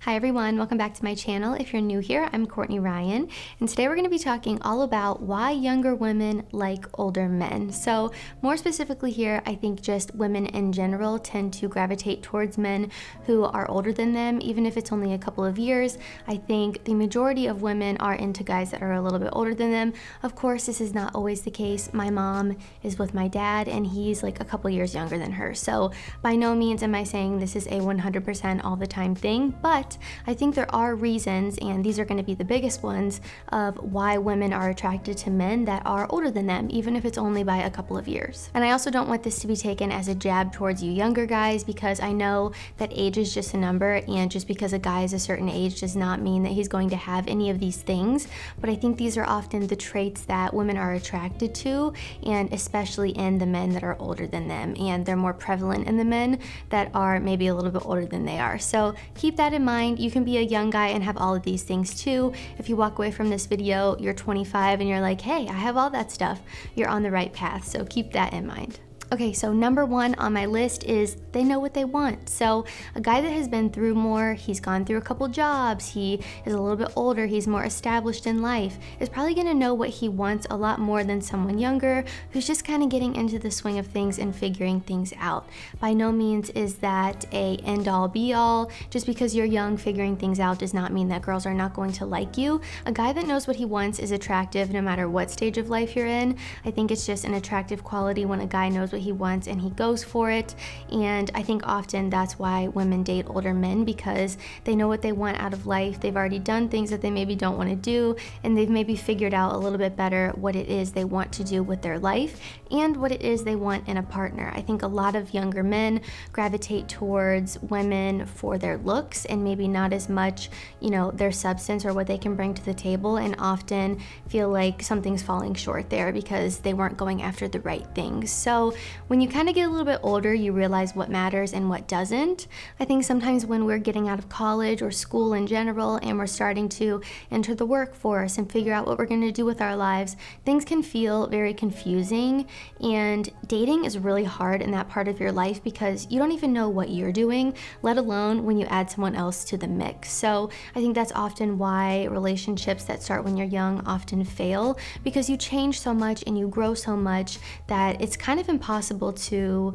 Hi everyone, welcome back to my channel. If you're new here, I'm Courtney Ryan, and today we're going to be talking all about why younger women like older men. So more specifically here, I think just women in general tend to gravitate towards men who are older than them, even if it's only a couple of years. I think the majority of women are into guys that are a little bit older than them. Of course, this is not always the case. My mom is with my dad and he's like a couple years younger than her. So by no means am I saying this is a 100% all the time thing, but I think there are reasons, and these are going to be the biggest ones, of why women are attracted to men that are older than them, even if it's only by a couple of years. And I also don't want this to be taken as a jab towards you younger guys, because I know that age is just a number, and just because a guy is a certain age does not mean that he's going to have any of these things. But I think these are often the traits that women are attracted to, and especially in the men that are older than them, and they're more prevalent in the men that are maybe a little bit older than they are. So keep that in mind. You can be a young guy and have all of these things too. If you walk away from this video, you're 25 and you're like, hey, I have all that stuff, you're on the right path. So keep that in mind. Okay, so number one on my list is they know what they want. So a guy that has been through more, he's gone through a couple jobs, he is a little bit older, he's more established in life, is probably gonna know what he wants a lot more than someone younger who's just kind of getting into the swing of things and figuring things out. By no means is that a end all be all. Just because you're young figuring things out does not mean that girls are not going to like you. A guy that knows what he wants is attractive no matter what stage of life you're in. I think it's just an attractive quality when a guy knows what he wants and he goes for it. And I think often that's why women date older men, because they know what they want out of life. They've already done things that they maybe don't want to do, and they've maybe figured out a little bit better what it is they want to do with their life and what it is they want in a partner. I think a lot of younger men gravitate towards women for their looks and maybe not as much, their substance or what they can bring to the table, and often feel like something's falling short there because they weren't going after the right things. So when you kind of get a little bit older, you realize what matters and what doesn't. I think sometimes when we're getting out of college or school in general and we're starting to enter the workforce and figure out what we're going to do with our lives, things can feel very confusing, and dating is really hard in that part of your life because you don't even know what you're doing, let alone when you add someone else to the mix. So I think that's often why relationships that start when you're young often fail, because you change so much and you grow so much that it's kind of impossible to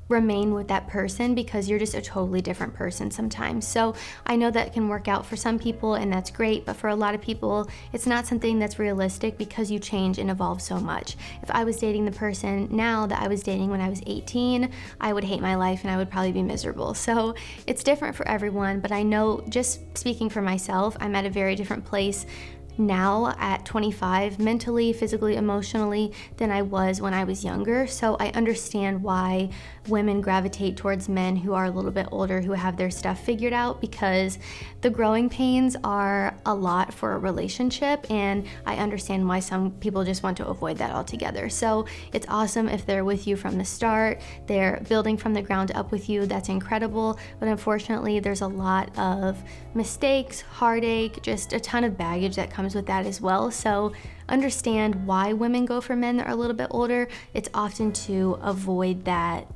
remain with that person because you're just a totally different person sometimes. So I know that can work out for some people and that's great, but for a lot of people it's not something that's realistic because you change and evolve so much. If I was dating the person now that I was dating when I was 18, I would hate my life and I would probably be miserable. So it's different for everyone, but I know, just speaking for myself, I'm at a very different place now at 25, mentally, physically, emotionally, than I was when I was younger. So I understand why women gravitate towards men who are a little bit older, who have their stuff figured out, because the growing pains are a lot for a relationship, and I understand why some people just want to avoid that altogether. So it's awesome if they're with you from the start, they're building from the ground up with you, that's incredible, but unfortunately there's a lot of mistakes, heartache, just a ton of baggage that comes with that as well. So understand why women go for men that are a little bit older. It's often to avoid that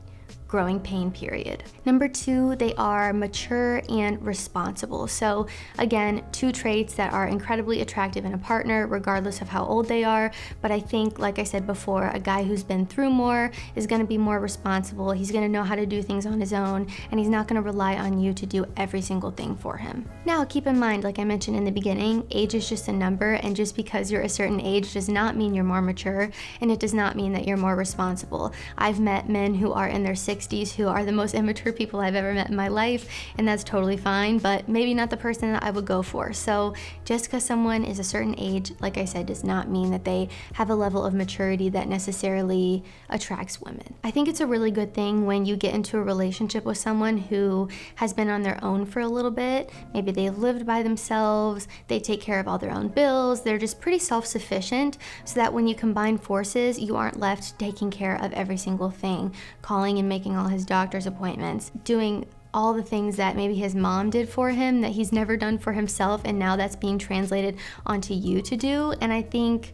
growing pain period. Number two, they are mature and responsible. So again, two traits that are incredibly attractive in a partner regardless of how old they are. But I think, like I said before, a guy who's been through more is going to be more responsible. He's going to know how to do things on his own, and he's not going to rely on you to do every single thing for him. Now, keep in mind, like I mentioned in the beginning, age is just a number, and just because you're a certain age does not mean you're more mature, and it does not mean that you're more responsible. I've met men who are in their 60s who are the most immature people I've ever met in my life, and that's totally fine, but maybe not the person that I would go for. So just because someone is a certain age, like I said, does not mean that they have a level of maturity that necessarily attracts women. I think it's a really good thing when you get into a relationship with someone who has been on their own for a little bit. Maybe they've lived by themselves, they take care of all their own bills, they're just pretty self-sufficient, so that when you combine forces, you aren't left taking care of every single thing, calling and making all his doctor's appointments, doing all the things that maybe his mom did for him that he's never done for himself, and now that's being translated onto you to do. And I think,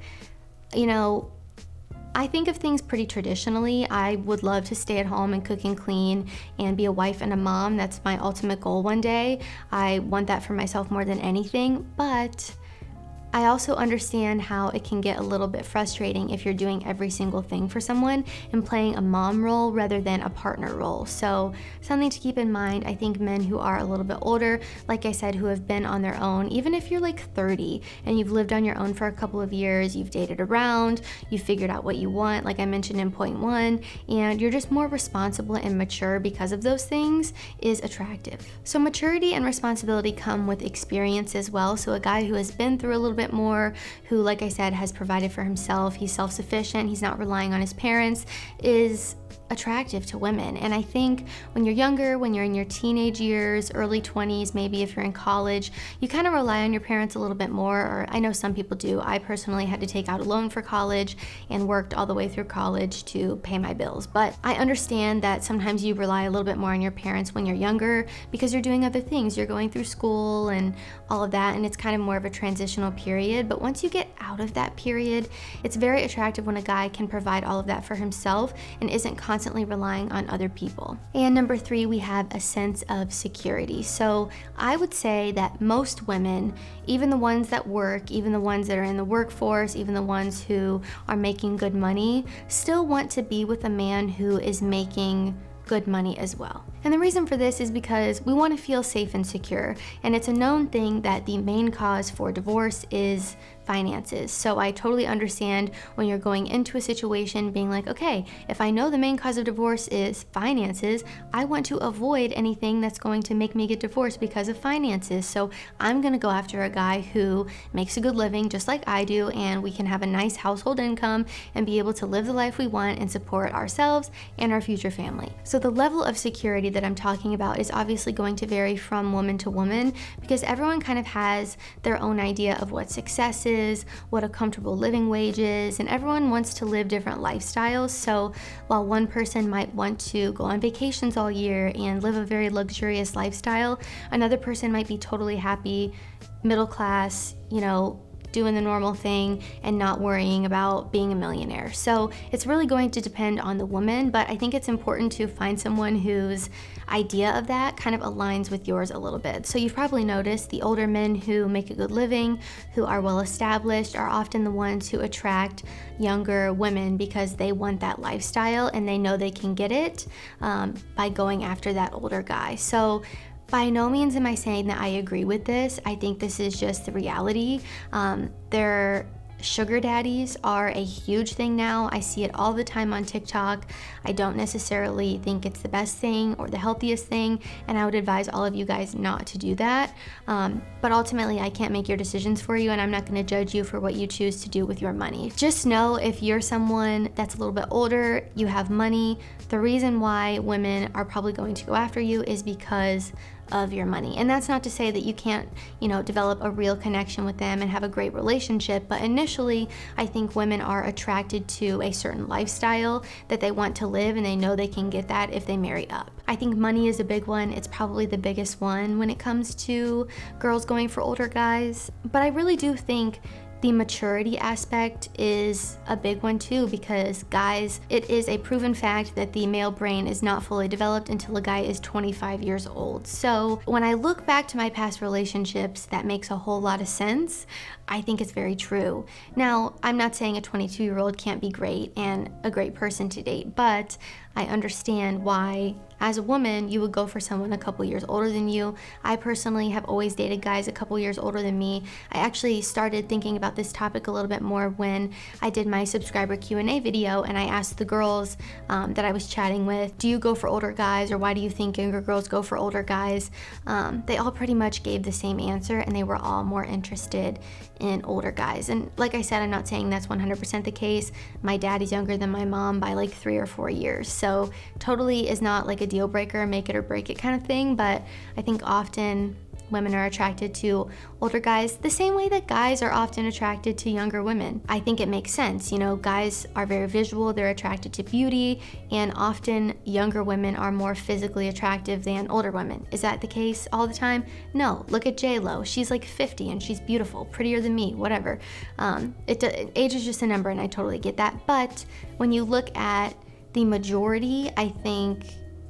I think of things pretty traditionally. I would love to stay at home and cook and clean and be a wife and a mom. That's my ultimate goal one day. I want that for myself more than anything, but I also understand how it can get a little bit frustrating if you're doing every single thing for someone and playing a mom role rather than a partner role. So something to keep in mind. I think men who are a little bit older, like I said, who have been on their own, even if you're like 30 and you've lived on your own for a couple of years, you've dated around, you've figured out what you want, like I mentioned in point one, and you're just more responsible and mature because of those things, is attractive. So maturity and responsibility come with experience as well. So a guy who has been through a little bit more, who, like I said, has provided for himself, he's self-sufficient, he's not relying on his parents, is attractive to women. And I think when you're younger, when you're in your teenage years, early 20s, maybe if you're in college, you kind of rely on your parents a little bit more, or I know some people do. I personally had to take out a loan for college and worked all the way through college to pay my bills. But I understand that sometimes you rely a little bit more on your parents when you're younger because you're doing other things. You're going through school and all of that, and it's kind of more of a transitional period. But once you get out of that period, it's very attractive when a guy can provide all of that for himself and isn't constantly relying on other people. And number three, we have a sense of security. So I would say that most women, even the ones that work, even the ones that are in the workforce, even the ones who are making good money, still want to be with a man who is making good money as well. And the reason for this is because we want to feel safe and secure. And it's a known thing that the main cause for divorce is finances. So I totally understand when you're going into a situation being like, okay, if I know the main cause of divorce is finances, I want to avoid anything that's going to make me get divorced because of finances. So I'm going to go after a guy who makes a good living just like I do, and we can have a nice household income and be able to live the life we want and support ourselves and our future family. So the level of security that I'm talking about is obviously going to vary from woman to woman because everyone kind of has their own idea of what success is, what a comfortable living wage is, and everyone wants to live different lifestyles. So while one person might want to go on vacations all year and live a very luxurious lifestyle, another person might be totally happy, middle class, doing the normal thing and not worrying about being a millionaire. So it's really going to depend on the woman, but I think it's important to find someone whose idea of that kind of aligns with yours a little bit. So you've probably noticed the older men who make a good living, who are well established, are often the ones who attract younger women because they want that lifestyle and they know they can get it by going after that older guy. So by no means am I saying that I agree with this. I think this is just the reality. Their sugar daddies are a huge thing now. I see it all the time on TikTok. I don't necessarily think it's the best thing or the healthiest thing, and I would advise all of you guys not to do that. But ultimately, I can't make your decisions for you, and I'm not going to judge you for what you choose to do with your money. Just know if you're someone that's a little bit older, you have money, the reason why women are probably going to go after you is because of your money. And that's not to say that you can't, develop a real connection with them and have a great relationship, but initially, I think women are attracted to a certain lifestyle that they want to live, and they know they can get that if they marry up. I think money is a big one. It's probably the biggest one when it comes to girls going for older guys, but I really do think the maturity aspect is a big one too, because guys, it is a proven fact that the male brain is not fully developed until a guy is 25 years old. So when I look back to my past relationships, that makes a whole lot of sense. I think it's very true. Now, I'm not saying a 22-year-old can't be great and a great person to date, but I understand why, as a woman, you would go for someone a couple years older than you. I personally have always dated guys a couple years older than me. I actually started thinking about this topic a little bit more when I did my subscriber Q&A video, and I asked the girls that I was chatting with, do you go for older guys, or why do you think younger girls go for older guys? They all pretty much gave the same answer, and they were all more interested in older guys. And like I said, I'm not saying that's 100% the case. My dad is younger than my mom by like 3 or 4 years. So totally is not like a deal breaker, make it or break it kind of thing. But I think often women are attracted to older guys the same way that guys are often attracted to younger women. I think it makes sense. You know, guys are very visual, they're attracted to beauty, and often younger women are more physically attractive than older women. Is that the case all the time? No. Look at J-Lo. She's like 50 and she's beautiful, prettier than me, whatever. Age is just a number, and I totally get that. But when you look at the majority, I think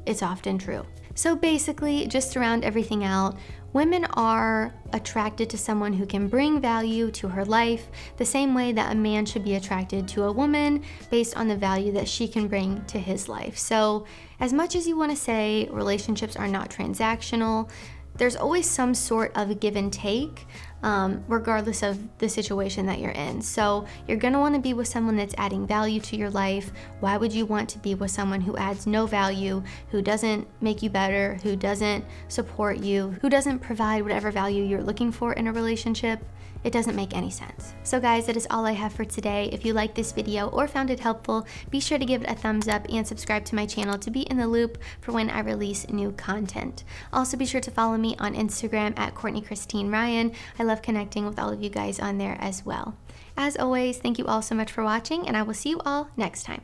it's often true. So basically, just to round everything out, women are attracted to someone who can bring value to her life the same way that a man should be attracted to a woman based on the value that she can bring to his life. So as much as you want to say relationships are not transactional, there's always some sort of a give and take, regardless of the situation that you're in. So you're gonna wanna be with someone that's adding value to your life. Why would you want to be with someone who adds no value, who doesn't make you better, who doesn't support you, who doesn't provide whatever value you're looking for in a relationship? It doesn't make any sense. So guys, that is all I have for today. If you liked this video or found it helpful, be sure to give it a thumbs up and subscribe to my channel to be in the loop for when I release new content. Also be sure to follow me on Instagram at Courtney Christine Ryan. I love connecting with all of you guys on there as well. As always, thank you all so much for watching, and I will see you all next time.